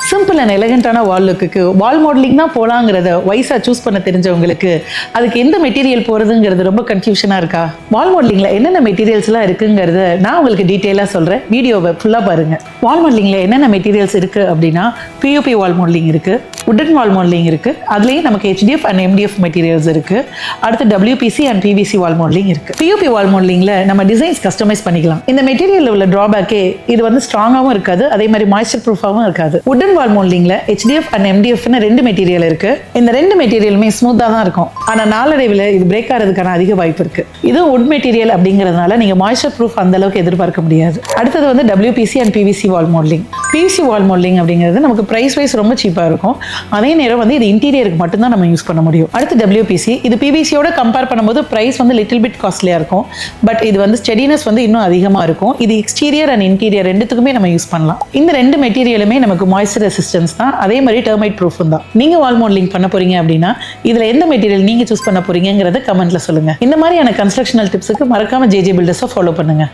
Simple and எலகண்டான wall look wall moulding தான் போலாங்கிறத வைஸாக சூஸ் பண்ண தெரிஞ்சவங்களுக்கு அதுக்கு எந்த மெட்டீரியல் போகிறதுங்கிறது ரொம்ப கன்ஃபியூஷனாக இருக்கா? வால் மாடலிங்கில் என்னென்ன மெட்டீரியல்ஸ்லாம் இருக்குங்கிறத நான் உங்களுக்கு டீட்டெயிலாக சொல்கிறேன். வீடியோவை ஃபுல்லாக பாருங்கள். வால் மாடலிங்கில் என்னென்ன மெட்டீரியல்ஸ் இருக்குது அப்படின்னா பியூபி வால் மாடலிங் இருக்குது, உட்டன் வால் மாடலிங் இருக்குது, அதுலேயும் நமக்கு HDF அண்ட் MDF மெட்டீரியல்ஸ் இருக்குது. அடுத்து WPC and PVC wall modelling இருக்குது. பியூபி வால் மாடலிங்கில் நம்ம டிசைன்ஸ் கஸ்டமைஸ் பண்ணிக்கலாம். இந்த மெட்டீரியலில் உள்ள ட்ராபேக்கே இது வந்து ஸ்ட்ராங்காகவும் இருக்காது, அதே மாதிரி மாய்ஸ்சர் ப்ரூஃபாகவும் இருக்காது. உட்டன் வால் மாடலிங்ல HDF அண்ட் MDF ரெண்டு மெட்டீரியல் இருக்கு. இந்த ரெண்டு மெட்டீரியலுமே ஸ்மூத்தா தான் இருக்கும். ஆனா நாளடைவில் இது பிரேக் ஆகிறதுக்கான அதிக வாய்ப்பு இருக்கு. இது வுட் மெட்டீரியல் அப்படிங்கிறதுனால நீங்க மாய்ஸ்சர் ப்ரூஃப் அந்த அளவுக்கு எதிர்பார்க்க முடியாது. அடுத்தது வந்து WPC and PVC wall modelling. PVC wall modelling அப்படிங்கிறது நமக்கு பிரைஸ் வைஸ் ரொம்ப சீப்பா இருக்கும். அதே நேரம் வந்து இது இன்டீரியருக்கு மட்டும்தான் நம்ம யூஸ் பண்ண முடியும். அடுத்து WPC. இது PVCயோட கம்பேர் பண்ணும்போது பிரைஸ் வந்து லிட்டில் பிட் காஸ்ட்லியா இருக்கும். பட் இது வந்து ஸ்டெடினஸ் வந்து இன்னும் அதிகமா இருக்கும். இது எக்ஸ்டீரியர் அண்ட் இன்டீரியர் ரெண்டுத்துக்குமே நம்ம யூஸ் பண்ணலாம். இந்த ரெண்டு மெட்டீரியலுமே நமக்கு மாய்ஸ்சர் ரெசிஸ்டன்ஸ் தான், அதே மாதிரி டெர்மைட் ப்ரூஃபும் தான். நீங்க வால் மாடலிங் பண்ண போறீங்க அப்படின்னா இதுல எந்த மெட்டீரியல் நீங்க சூஸ் பண்ண போறீங்கிறத கமெண்ட்ல சொல்லுங்க. இந்த மாதிரியான கன்ஸ்ட்ரக்ஷனல் டிப்ஸுக்கு மறக்காம JJ பில்டர்ஸை ஃபாலோ பண்ணுங்க.